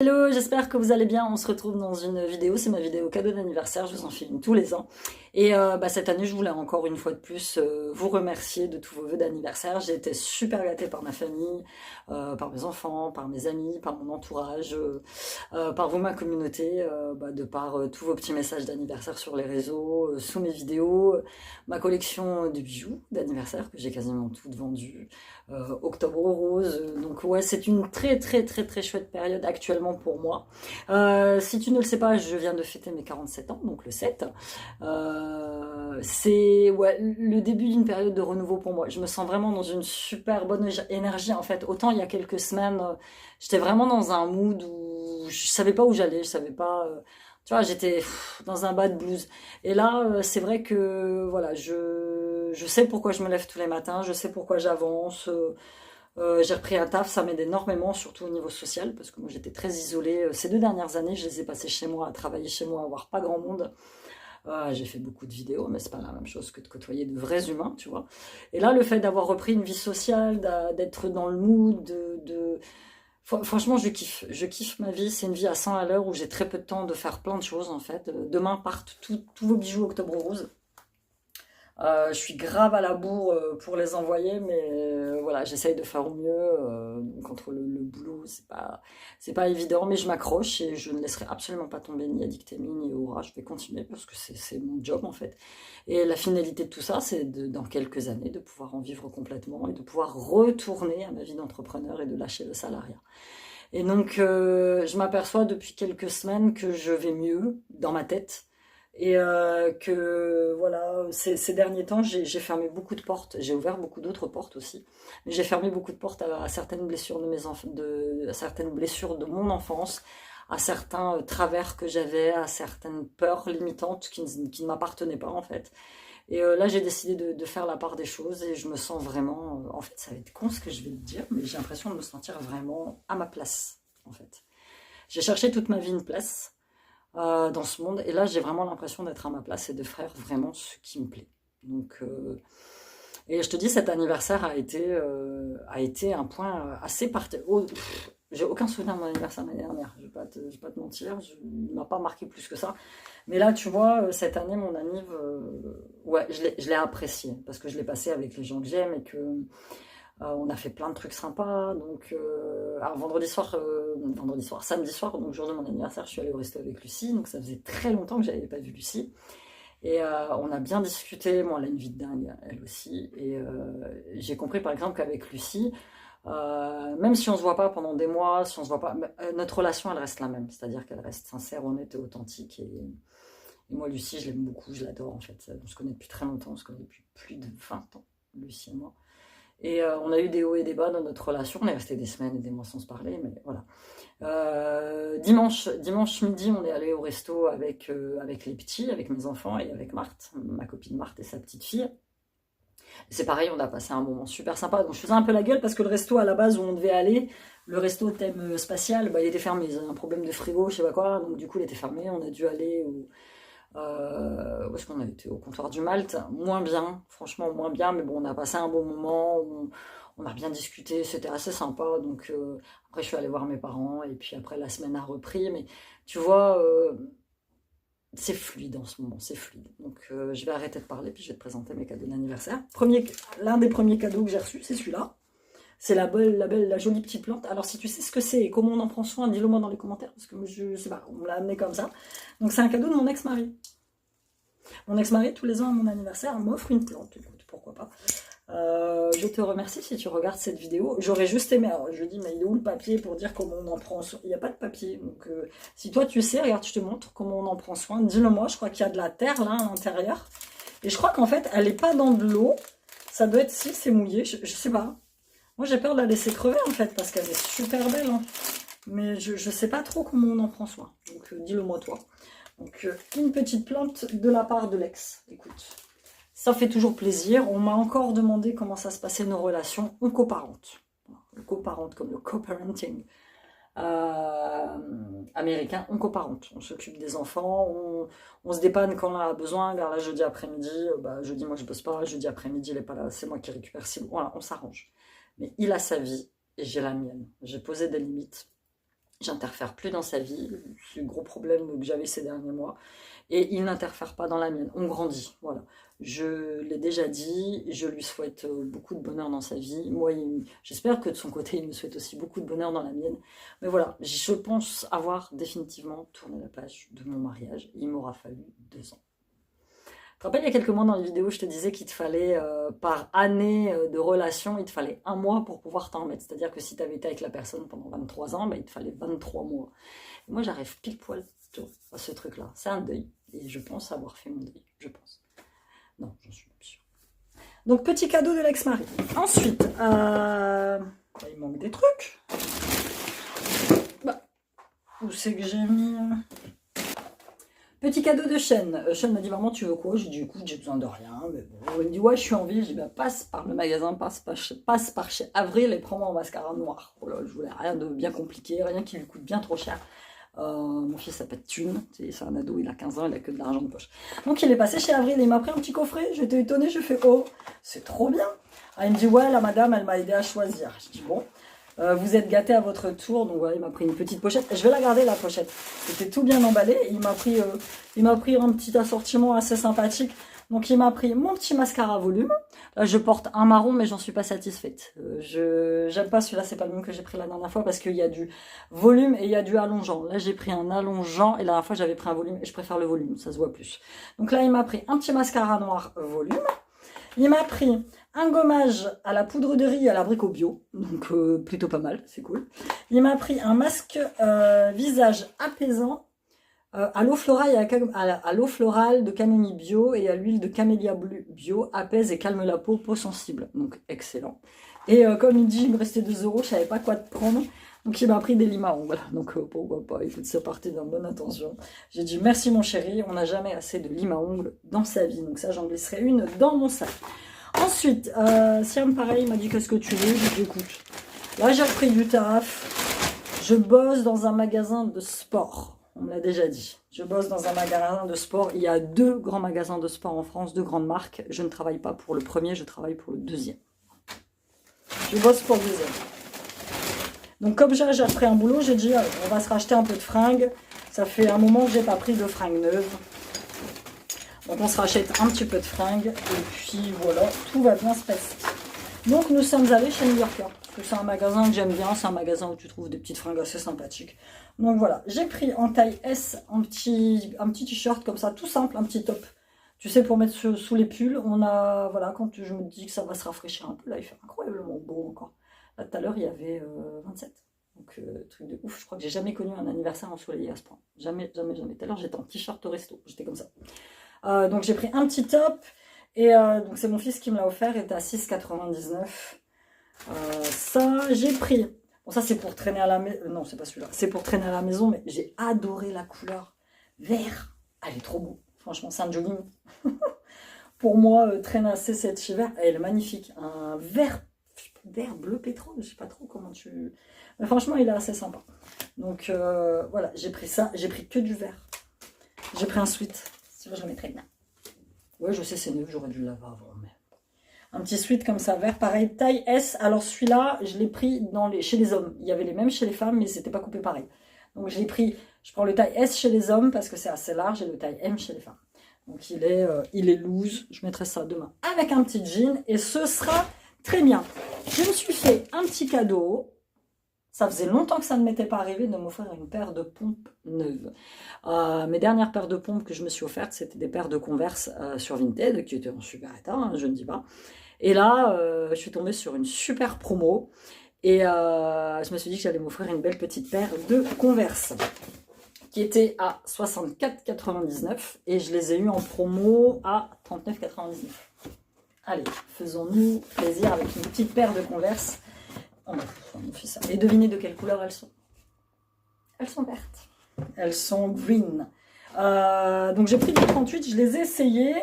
Hello, j'espère que vous allez bien. On se retrouve dans une vidéo, c'est ma vidéo cadeau d'anniversaire, je vous en filme tous les ans. Et cette année, je voulais encore une fois de plus vous remercier de tous vos vœux d'anniversaire. J'ai été super gâtée par ma famille, par mes enfants, par mes amis, par mon entourage, par vous, ma communauté, de par tous vos petits messages d'anniversaire sur les réseaux, sous mes vidéos, ma collection de bijoux d'anniversaire que j'ai quasiment toutes vendues, Octobre Rose. Donc ouais, c'est une très chouette période actuellement pour moi. Si tu ne le sais pas, je viens de fêter mes 47 ans, donc le 7. C'est ouais, le début d'une période de renouveau pour moi. Je me sens vraiment dans une super bonne énergie en fait. Autant il y a quelques semaines, j'étais vraiment dans un mood où je savais pas où j'allais, je savais pas... tu vois, j'étais dans un bad blues. Et là, c'est vrai que voilà, je sais pourquoi je me lève tous les matins, je sais pourquoi j'avance. J'ai repris un taf, ça m'aide énormément, surtout au niveau social, parce que moi j'étais très isolée. Ces 2 dernières années, je les ai passées chez moi, à travailler chez moi, à voir pas grand monde. J'ai fait beaucoup de vidéos, mais c'est pas la même chose que de côtoyer de vrais humains, tu vois. Et là, le fait d'avoir repris une vie sociale, d'être dans le mood, franchement, je kiffe ma vie. C'est une vie à 100 à l'heure où j'ai très peu de temps de faire plein de choses en fait. Demain partent tous vos bijoux Octobre Rose. Je suis grave à la bourre pour les envoyer, mais voilà, j'essaye de faire au mieux. Entre le boulot, c'est pas évident, mais je m'accroche et je ne laisserai absolument pas tomber ni Addictemi ni Aura. Je vais continuer parce que c'est mon job en fait. Et la finalité de tout ça, c'est dans quelques années de pouvoir en vivre complètement et de pouvoir retourner à ma vie d'entrepreneur et de lâcher le salariat. Et donc, je m'aperçois depuis quelques semaines que je vais mieux dans ma tête. Et que voilà, ces derniers temps, j'ai fermé beaucoup de portes. J'ai ouvert beaucoup d'autres portes aussi. Mais j'ai fermé beaucoup de portes à certaines blessures de mes enfants, à certaines blessures de mon enfance, à certains travers que j'avais, à certaines peurs limitantes qui ne m'appartenaient pas en fait. Et là, j'ai décidé de faire la part des choses et je me sens vraiment... en fait, ça va être con ce que je vais te dire, mais j'ai l'impression de me sentir vraiment à ma place, en fait. J'ai cherché toute ma vie une place dans ce monde, et là, j'ai vraiment l'impression d'être à ma place et de faire vraiment ce qui me plaît. Donc, et je te dis, cet anniversaire a été un point assez particulier. Oh, j'ai aucun souvenir de mon anniversaire l'année dernière, je vais pas te mentir, il m'a pas marqué plus que ça. Mais là, tu vois, cette année, mon anniv, ouais, je l'ai apprécié, parce que je l'ai passé avec les gens que j'aime, et que on a fait plein de trucs sympas. Donc, alors vendredi soir, samedi soir, donc jour de mon anniversaire, je suis allée au resto avec Lucie, donc ça faisait très longtemps que j'avais pas vu Lucie. Et on a bien discuté, moi elle a une vie de dingue, elle aussi. Et j'ai compris par exemple qu'avec Lucie, même si on se voit pas pendant des mois, si on se voit pas, notre relation elle reste la même, c'est-à-dire qu'elle reste sincère, honnête et authentique. Et moi Lucie, je l'aime beaucoup, je l'adore en fait. On se connaît depuis très longtemps, on se connaît depuis plus de 20 ans, Lucie et moi. Et on a eu des hauts et des bas dans notre relation, on est resté des semaines et des mois sans se parler, mais voilà. Dimanche midi, on est allé au resto avec les petits, avec mes enfants et avec Marthe, ma copine Marthe et sa petite fille. C'est pareil, on a passé un moment super sympa. Donc je faisais un peu la gueule parce que le resto à la base où on devait aller, le resto thème spatial, il était fermé. Ils avaient un problème de frigo, je sais pas quoi, donc du coup il était fermé. On a dû aller où est-ce qu'on a été? Au comptoir du Malte. Moins bien, franchement moins bien, mais bon, on a passé un bon moment. On a bien discuté, c'était assez sympa. Donc après je suis allée voir mes parents et puis après la semaine a repris. Mais tu vois, c'est fluide en ce moment, c'est fluide. Donc je vais arrêter de parler puis je vais te présenter mes cadeaux d'anniversaire. L'un des premiers cadeaux que j'ai reçu, c'est celui-là. C'est la jolie petite plante. Alors si tu sais ce que c'est et comment on en prend soin, dis-le moi dans les commentaires, parce que je sais pas, on me l'a amené comme ça. Donc c'est un cadeau de mon ex-mari. Mon ex-mari, tous les ans à mon anniversaire, m'offre une plante. Écoute, pourquoi pas. Je te remercie si tu regardes cette vidéo. J'aurais juste aimé, alors je dis, mais il est où le papier pour dire comment on en prend soin? Il n'y a pas de papier. Donc si toi tu sais, regarde, je te montre comment on en prend soin. Dis-le moi, je crois qu'il y a de la terre là à l'intérieur. Et je crois qu'en fait, elle n'est pas dans de l'eau. Ça doit être, si c'est mouillé, je sais pas. Moi j'ai peur de la laisser crever en fait, parce qu'elle est super belle. Hein. Mais je sais pas trop comment on en prend soin. Donc dis-le moi toi. Donc une petite plante de la part de l'ex. Écoute, ça fait toujours plaisir. On m'a encore demandé comment ça se passait nos relations. On coparente. On coparente comme le co-parenting américain. On coparente. On s'occupe des enfants. On se dépanne quand on a besoin. Vers là, jeudi après-midi, jeudi moi je bosse pas. Jeudi après-midi il est pas là. C'est moi qui récupère. Voilà, on s'arrange. Mais il a sa vie et j'ai la mienne. J'ai posé des limites. j'interfère plus dans sa vie, c'est le gros problème que j'avais ces derniers mois, et il n'interfère pas dans la mienne, on grandit, voilà. Je l'ai déjà dit, je lui souhaite beaucoup de bonheur dans sa vie, moi j'espère que de son côté il me souhaite aussi beaucoup de bonheur dans la mienne, mais voilà, je pense avoir définitivement tourné la page de mon mariage, il m'aura fallu 2 ans. Tu te rappelles, il y a quelques mois dans les vidéos, je te disais qu'il te fallait, par année de relation, il te fallait 1 mois pour pouvoir t'en remettre. C'est-à-dire que si tu avais été avec la personne pendant 23 ans, bah, il te fallait 23 mois. Et moi, j'arrive pile poil à ce truc-là. C'est un deuil. Et je pense avoir fait mon deuil. Je pense. Non, j'en suis pas sûre. Donc, petit cadeau de l'ex-mari. Ensuite, il manque des trucs. Bah, où c'est que j'ai mis... Petit cadeau de Chêne. Chêne m'a dit, maman, tu veux quoi? J'ai dit, écoute, j'ai besoin de rien. Mais bon. Elle me dit, ouais, je suis en ville. J'ai dit, bah, passe par le magasin, passe par chez Avril et prends-moi un mascara noir. Oh là, je voulais rien de bien compliqué, rien qui lui coûte bien trop cher. Mon fils s'appelle Thune, c'est un ado, il a 15 ans, il a que de l'argent de poche. Donc il est passé chez Avril et il m'a pris un petit coffret. J'étais étonnée, je fais, oh, c'est trop bien. Ah, il me dit, ouais, la madame, elle m'a aidé à choisir. Je dis, bon. Vous êtes gâtés à votre tour, donc voilà, il m'a pris une petite pochette. Je vais la garder la pochette. C'était tout bien emballé. Il m'a pris un petit assortiment assez sympathique. Donc il m'a pris mon petit mascara volume. Là je porte un marron, mais j'en suis pas satisfaite. J'aime pas celui-là, c'est pas le même que j'ai pris la dernière fois parce qu'il y a du volume et il y a du allongeant. Là j'ai pris un allongeant et la dernière fois j'avais pris un volume et je préfère le volume, ça se voit plus. Donc là il m'a pris un petit mascara noir volume. Il m'a pris un gommage à la poudre de riz et à l'abricot bio, donc plutôt pas mal, c'est cool. Il m'a pris un masque visage apaisant à l'eau florale, à l'eau florale de camomille bio et à l'huile de camélia bio, apaise et calme la peau sensible, donc excellent. Et comme il dit, il me restait 2 €, je savais pas quoi te prendre, donc il m'a pris des limaons, voilà, donc pourquoi pas, écoute, c'est parti d'une bonne intention. J'ai dit merci mon chéri, on n'a jamais assez de lime à ongles dans sa vie, donc ça j'en glisserai une dans mon sac. Ensuite, Siam pareil, il m'a dit qu'est-ce que tu veux, j'ai dit écoute, là j'ai repris du taf, je bosse dans un magasin de sport, on me l'a déjà dit, je bosse dans un magasin de sport, il y a 2 grands magasins de sport en France, 2 grandes marques, je ne travaille pas pour le premier, je travaille pour le deuxième. Je bosse pour le deuxième. Donc comme j'ai repris un boulot, j'ai dit on va se racheter un peu de fringues, ça fait un moment que j'ai pas pris de fringues neuves. Donc on se rachète un petit peu de fringues et puis voilà, tout va bien se passer. Donc nous sommes allés chez New Yorker, parce que c'est un magasin que j'aime bien, c'est un magasin où tu trouves des petites fringues assez sympathiques. Donc voilà, j'ai pris en taille S un petit t-shirt comme ça, tout simple, un petit top. Tu sais, pour mettre sous les pulls, on a, voilà, quand je me dis que ça va se rafraîchir un peu, là il fait incroyablement beau encore. Là tout à l'heure il y avait 27. Donc, truc de ouf, je crois que j'ai jamais connu un anniversaire ensoleillé à ce point. Jamais, jamais, jamais. Tout à l'heure j'étais en t-shirt au resto, j'étais comme ça. Donc j'ai pris un petit top et donc c'est mon fils qui me l'a offert, il était à 6,99 €. Ça j'ai pris, bon ça c'est pour traîner à la maison, non c'est pas celui-là, c'est pour traîner à la maison, mais j'ai adoré la couleur vert, elle est trop beau, franchement c'est un jogging. Pour moi traîner assez cet hiver, elle est magnifique, un vert bleu pétrole, je sais pas trop comment tu... Mais franchement il est assez sympa. Donc voilà, j'ai pris ça, j'ai pris que du vert, j'ai pris un sweat. Je le mettrai bien. Ouais, je sais, c'est neuf, j'aurais dû le laver avant. Mais... un petit sweat comme ça, vert, pareil, taille S. Alors celui-là, je l'ai pris chez les hommes. Il y avait les mêmes chez les femmes, mais c'était pas coupé pareil. Donc je l'ai pris, je prends le taille S chez les hommes parce que c'est assez large et le taille M chez les femmes. Donc il est loose. Je mettrai ça demain avec un petit jean et ce sera très bien. Je me suis fait un petit cadeau. Ça faisait longtemps que ça ne m'était pas arrivé de m'offrir une paire de pompes neuves. Mes dernières paires de pompes que je me suis offertes, c'était des paires de Converse sur Vinted, qui étaient en super état, hein, je ne dis pas. Et là, je suis tombée sur une super promo. Et je me suis dit que j'allais m'offrir une belle petite paire de Converse, qui était à 64,99 €. Et je les ai eues en promo à 39,99 €. Allez, faisons-nous plaisir avec une petite paire de Converse. On fait ça. Et devinez de quelle couleur elles sont. Elles sont vertes. Elles sont green. Donc j'ai pris du 38, je les ai essayées.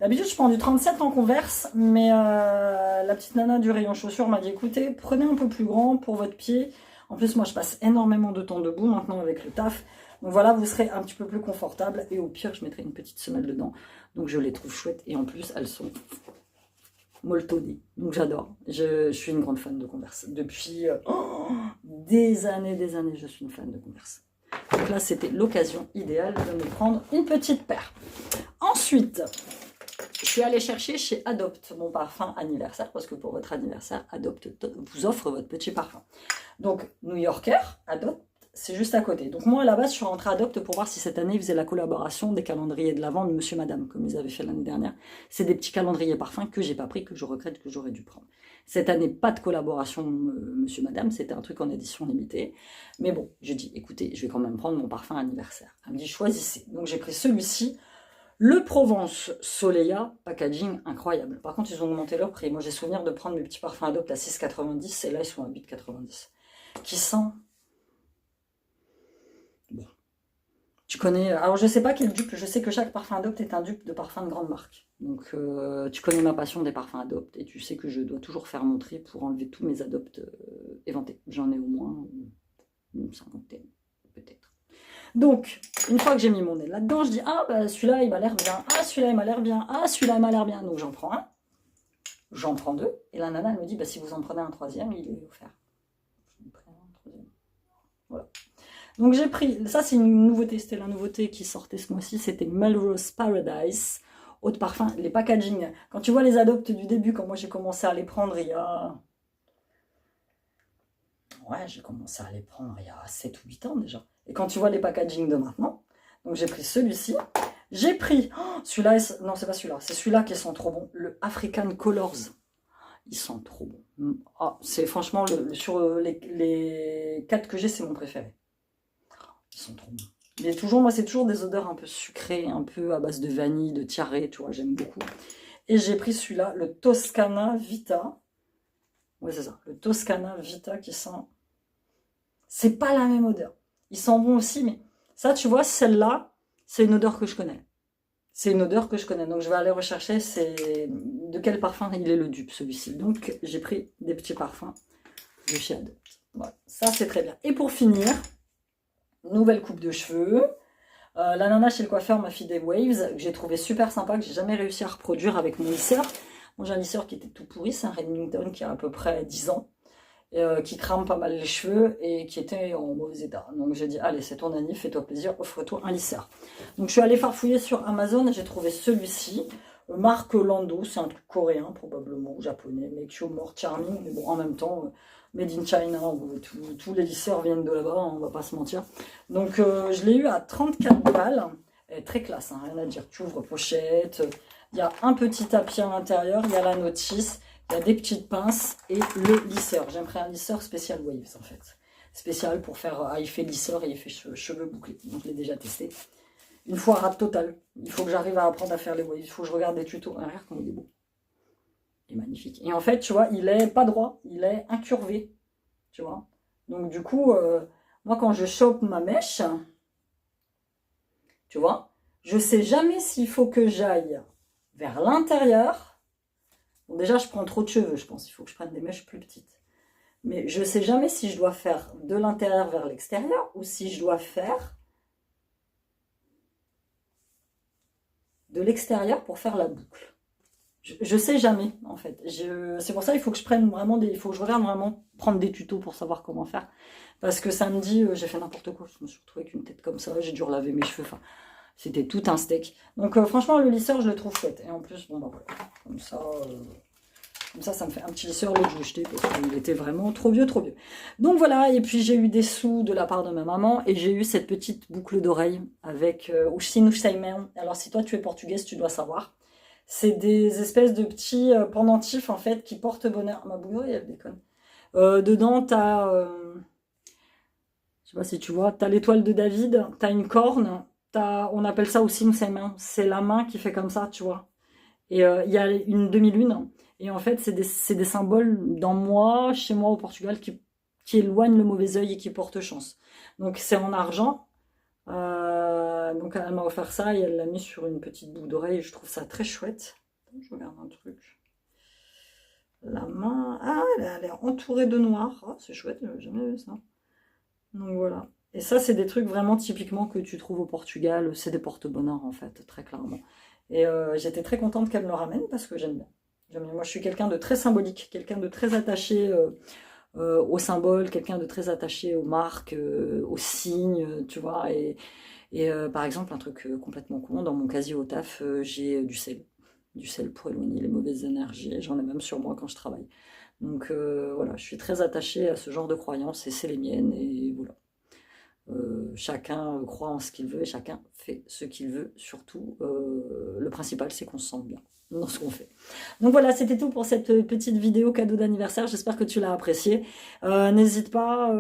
D'habitude je prends du 37 en Converse, mais la petite nana du rayon chaussures m'a dit écoutez, prenez un peu plus grand pour votre pied. En plus moi je passe énormément de temps debout maintenant avec le taf. Donc voilà, vous serez un petit peu plus confortable. Et au pire je mettrai une petite semelle dedans. Donc je les trouve chouettes. Et en plus elles sont Moltoni. Donc j'adore. Je suis une grande fan de Converse. Depuis des années, je suis une fan de Converse. Donc là, c'était l'occasion idéale de me prendre une petite paire. Ensuite, je suis allée chercher chez Adopt mon parfum anniversaire, parce que pour votre anniversaire, Adopt vous offre votre petit parfum. Donc, New Yorker, Adopt, c'est juste à côté. Donc moi, à la base, je suis rentrée à Adopt pour voir si cette année, ils faisaient la collaboration des calendriers de l'Avent de Monsieur Madame, comme ils avaient fait l'année dernière. C'est des petits calendriers parfums que j'ai pas pris, que je regrette, que j'aurais dû prendre. Cette année, pas de collaboration Monsieur Madame, c'était un truc en édition limitée. Mais bon, j'ai dit, écoutez, je vais quand même prendre mon parfum anniversaire. Elle me dit, choisissez. Donc j'ai pris celui-ci. Le Provence Soleil, packaging incroyable. Par contre, ils ont augmenté leur prix. Moi, j'ai souvenir de prendre mes petits parfums Adopt à 6,90 et là, ils sont à 8,90. Qui sent... Bon. Tu connais... Alors, je sais pas quel dupe. Je sais que chaque parfum Adopt est un dupe de parfum de grande marque. Donc, tu connais ma passion des parfums Adopt et tu sais que je dois toujours faire mon tri pour enlever tous mes Adopt éventés. J'en ai au moins une cinquantaine, peut-être. Donc, une fois que j'ai mis mon nez là-dedans, je dis, ah, bah, celui-là, il m'a l'air bien. Ah, celui-là, il m'a l'air bien. Ah, celui-là, il m'a l'air bien. Donc, j'en prends un. J'en prends deux. Et la nana, elle me dit, bah, si vous en prenez un troisième, il est offert. J'en prends un troisième. Voilà. Donc, j'ai pris, ça, c'est une nouveauté. C'était la nouveauté qui sortait ce mois-ci. C'était Melrose Paradise. Eau de parfum, les packaging. Quand tu vois les Adoptes du début, quand moi, j'ai commencé à les prendre il y a... Ouais, j'ai commencé à les prendre il y a 7 ou 8 ans déjà. Et quand tu vois les packaging de maintenant, donc j'ai pris celui-ci. J'ai pris, celui-là, non c'est pas celui-là, c'est celui-là qui sent trop bon, le African Colors. Ils sont trop bons. Ah, c'est franchement, sur les 4 que j'ai, c'est mon préféré. Ils sont trop bons. Mais toujours, moi c'est toujours des odeurs un peu sucrées, un peu à base de vanille, de tiare, tu vois, j'aime beaucoup. Et j'ai pris celui-là, le Toscana Vita. Ouais c'est ça, le Toscana Vita qui sent... C'est pas la même odeur. Ils sentent bon aussi, mais ça, tu vois, celle-là, c'est une odeur que je connais. C'est une odeur que je connais. Donc, je vais aller rechercher de quel parfum il est le dupe, celui-ci. Donc, j'ai pris des petits parfums de chez Adopt. Voilà. Ça, c'est très bien. Et pour finir, nouvelle coupe de cheveux. La nana chez le coiffeur m'a fait des waves que j'ai trouvé super sympa, que j'ai jamais réussi à reproduire avec mon lisseur. Moi, j'ai un lisseur qui était tout pourri. C'est un Remington qui a à peu près 10 ans. Qui crame pas mal les cheveux et qui était en mauvais état. Donc j'ai dit, allez, c'est ton anniv, fais-toi plaisir, offre-toi un lisseur. Donc je suis allée farfouiller sur Amazon et j'ai trouvé celui-ci, marque Lando, c'est un truc coréen probablement, ou japonais, Make You More Charming, mais bon, en même temps, Made in China, tous les lisseurs viennent de là-bas, on va pas se mentir. Donc je l'ai eu à 34 balles, elle est très classe, hein, rien à dire, tu ouvres pochette, il y a un petit tapis à l'intérieur, il y a la notice, il y a des petites pinces et le lisseur. J'ai pris un lisseur spécial Waves en fait. Spécial pour faire effet lisseur et effet cheveux bouclés. Donc je l'ai déjà testé. Une fois rate totale. Il faut que j'arrive à apprendre à faire les Waves. Il faut que je regarde des tutos. Regarde comment il est beau. Il est magnifique. Et en fait, tu vois, il est pas droit. Il est incurvé. Tu vois. Donc du coup, moi quand je chope ma mèche, tu vois, je sais jamais s'il faut que j'aille vers l'intérieur. Bon, déjà, je prends trop de cheveux, je pense. Il faut que je prenne des mèches plus petites. Mais je ne sais jamais si je dois faire de l'intérieur vers l'extérieur ou si je dois faire de l'extérieur pour faire la boucle. Je ne sais jamais, en fait. C'est pour ça qu'il faut que je prenne vraiment il faut que je regarde vraiment prendre des tutos pour savoir comment faire. Parce que samedi, j'ai fait n'importe quoi. Je me suis retrouvée avec une tête comme ça. J'ai dû relaver mes cheveux. Enfin, c'était tout un steak. Donc franchement, le lisseur, je le trouve chouette. Et en plus, bon, bah voilà. Comme ça me fait un petit lisseur. L'autre, je l'ai jeté parce qu'il était vraiment trop vieux, trop vieux. Donc voilà, et puis j'ai eu des sous de la part de ma maman. Et j'ai eu cette petite boucle d'oreille avec Ushin Ushaimen. Alors si toi, tu es portugaise, tu dois savoir. C'est des espèces de petits pendentifs, en fait, qui portent bonheur. Ma bouille, elle déconne. Dedans, t'as... je sais pas si tu vois, t'as l'étoile de David, t'as une corne, on appelle ça aussi une main. C'est la main qui fait comme ça, tu vois. Et il y a une demi-lune. Et en fait, c'est des symboles chez moi au Portugal, qui éloignent le mauvais œil et qui portent chance. Donc c'est en argent. Donc elle m'a offert ça et elle l'a mis sur une petite boucle d'oreille. Je trouve ça très chouette. Je regarde un truc. La main... Ah, elle a l'air entourée de noir. Oh, c'est chouette, j'avais jamais vu ça. Donc voilà. Et ça, c'est des trucs vraiment typiquement que tu trouves au Portugal. C'est des porte-bonheur, en fait, très clairement. Et j'étais très contente qu'elle me le ramène parce que j'aime bien. Moi, je suis quelqu'un de très symbolique, quelqu'un de très attaché aux symboles, quelqu'un de très attaché aux marques, aux signes, tu vois. Et par exemple, un truc complètement con, dans mon casier au taf, j'ai du sel. Du sel pour éloigner les mauvaises énergies. J'en ai même sur moi quand je travaille. Donc voilà, je suis très attachée à ce genre de croyances et c'est les miennes. Et voilà. Chacun croit en ce qu'il veut et chacun fait ce qu'il veut. Surtout, le principal, c'est qu'on se sente bien dans ce qu'on fait. Donc voilà, c'était tout pour cette petite vidéo cadeau d'anniversaire. J'espère que tu l'as apprécié. N'hésite pas,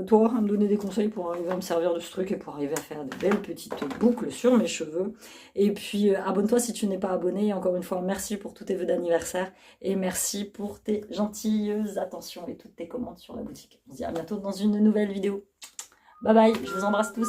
toi, à me donner des conseils pour arriver à me servir de ce truc et pour arriver à faire des belles petites boucles sur mes cheveux. Et puis, abonne-toi si tu n'es pas abonné. Et encore une fois, merci pour tous tes vœux d'anniversaire et merci pour tes gentilles attentions et toutes tes commandes sur la boutique. On se dit à bientôt dans une nouvelle vidéo. Bye bye, je vous embrasse tous.